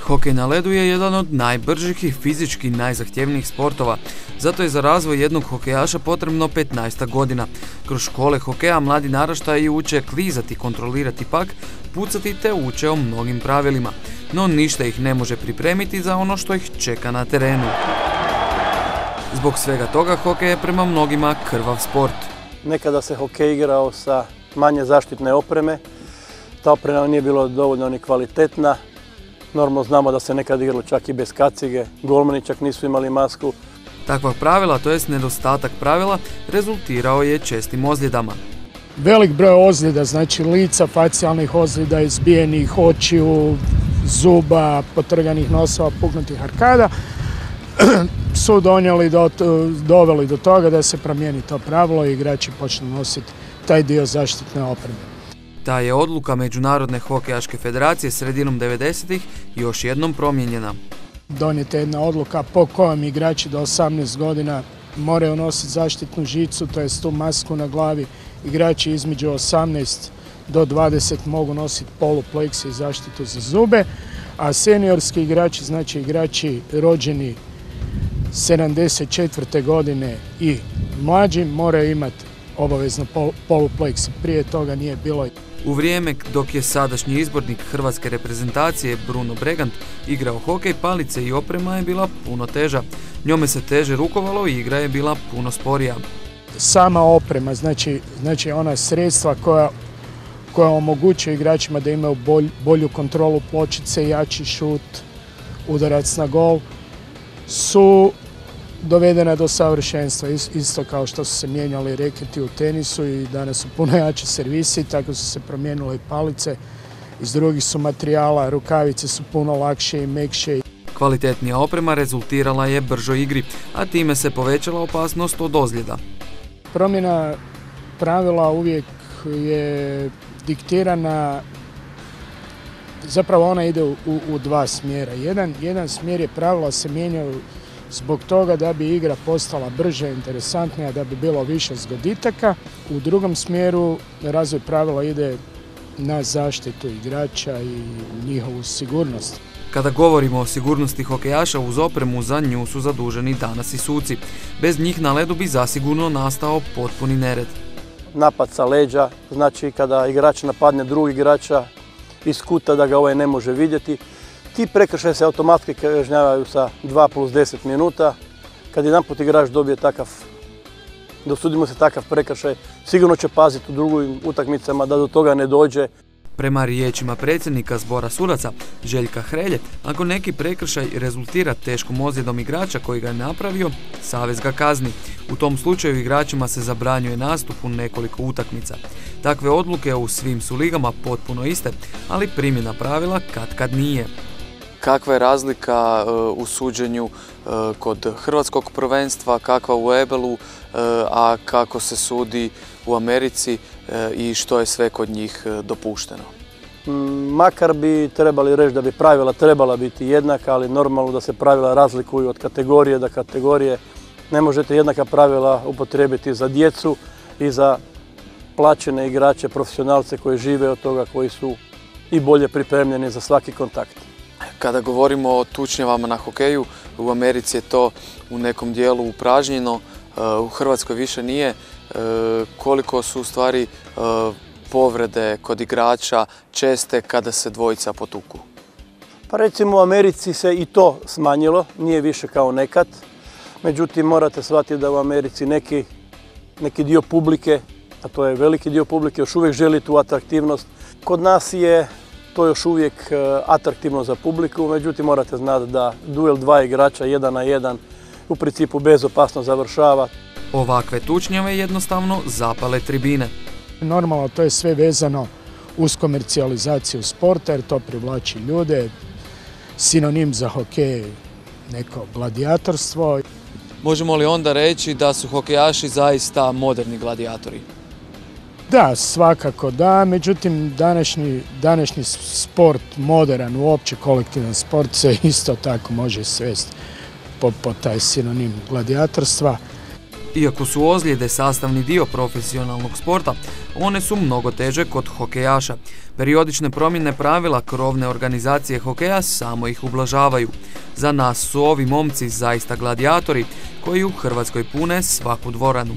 Hokej na ledu je jedan od najbržih i fizički najzahtjevnijih sportova, zato je za razvoj jednog hokejaša potrebno 15 godina. Kroz škole hokeja mladi naraštaji uče klizati, kontrolirati pak, pucati te uče o mnogim pravilima, no ništa ih ne može pripremiti za ono što ih čeka na terenu. Zbog svega toga hokej je prema mnogima krvav sport. Nekada se hokej igrao sa manje zaštitne opreme, ta oprema nije bila dovoljno ni kvalitetna. Normalno znamo da se nekad igralo čak i bez kacige, golmani čak nisu imali masku. Takva pravila, to jest nedostatak pravila, rezultirao je čestim ozljedama. Velik broj ozljeda, znači lica, facijalnih ozljeda, izbijenih očiju, zuba, potrganih nosova, puknutih arkada, su doveli do toga da se promijeni to pravilo i igrači počnu nositi taj dio zaštitne opreme. Ta je odluka Međunarodne hokejaške federacije sredinom 90-ih još jednom promijenjena. Donijeta je jedna odluka po kojom igrači do 18 godina moraju nositi zaštitnu žicu, to jest tu masku na glavi. Igrači između 18 do 20 mogu nositi polupleksi i zaštitu za zube, a seniorski igrači, znači igrači rođeni 74. godine i mlađi, moraju imati obavezno polupleksi. Prije toga nije bilo. U vrijeme dok je sadašnji izbornik hrvatske reprezentacije Bruno Bregant igrao hokej, palice i oprema je bila puno teža. Njome se teže rukovalo i igra je bila puno sporija. Sama oprema, znači ona sredstva koja omogućuje igračima da imaju bolju kontrolu pločice, jači šut, udarac na gol, su dovedena do savršenstva, isto kao što su se mijenjali reketi u tenisu i danas su puno jači servisi, tako su se promijenile i palice iz drugih su materijala, rukavice su puno lakše i mekše. Kvalitetnija oprema rezultirala je bržoj igri, a time se povećala opasnost od ozljeda. Promjena pravila uvijek je diktirana, zapravo ona ide u dva smjera. Jedan smjer je pravila se mijenjaju zbog toga da bi igra postala brža i interesantnija, da bi bilo više zgoditaka. U drugom smjeru razvoj pravila ide na zaštitu igrača i njihovu sigurnost. Kada govorimo o sigurnosti hokejaša, uz opremu za nju su zaduženi danas i suci. Bez njih na ledu bi zasigurno nastao potpuni nered. Napad sa leđa, znači kada igrač napadne drugog igrača iz kuta da ga ovaj ne može vidjeti. Ti prekršaji se automatski kažnjavaju sa 2+10 minuta. Kad jedanput igrač dobije dosudimo se takav prekršaj, sigurno će paziti u drugim utakmicama da do toga ne dođe. Prema riječima predsjednika zbora sudaca Željka Hrelje, ako neki prekršaj rezultira teškom ozljedom igrača koji ga je napravio, savez ga kazni. U tom slučaju igračima se zabranjuje nastup u nekoliko utakmica. Takve odluke u svim su ligama potpuno iste, ali primjena pravila katkad nije. Kakva je razlika u suđenju kod hrvatskog prvenstva, kakva u EBL-u, a kako se sudi u Americi i što je sve kod njih dopušteno? Makar bi trebali reći da bi pravila trebala biti jednaka, ali normalno da se pravila razlikuju od kategorije do kategorije. Ne možete jednaka pravila upotrijebiti za djecu i za plaćene igrače, profesionalce koji žive od toga, koji su i bolje pripremljeni za svaki kontakt. Kada govorimo o tučnjavama na hokeju, u Americi je to u nekom dijelu upražnjeno, u Hrvatskoj više nije. Koliko su u stvari povrede kod igrača česte kada se dvojica potuku? Pa recimo u Americi se i to smanjilo, nije više kao nekad. Međutim, morate shvatiti da u Americi neki dio publike, a to je veliki dio publike, još uvijek želi tu atraktivnost. Kod nas je to još uvijek atraktivno za publiku, međutim morate znati da duel dva igrača 1 na 1 u principu bezopasno završava. Ovakve tučnjave jednostavno zapale tribine. Normalno to je sve vezano uz komercijalizaciju sporta jer to privlači ljude. Sinonim za hokej neko gladijatorstvo. Možemo li onda reći da su hokejaši zaista moderni gladijatori? Da, svakako da, međutim današnji sport, moderan, uopće kolektivan sport se isto tako može svesti po taj sinonim gladijatorstva. Iako su ozljede sastavni dio profesionalnog sporta, one su mnogo teže kod hokejaša. Periodične promjene pravila krovne organizacije hokeja samo ih ublažavaju. Za nas su ovi momci zaista gladijatori koji u Hrvatskoj pune svaku dvoranu.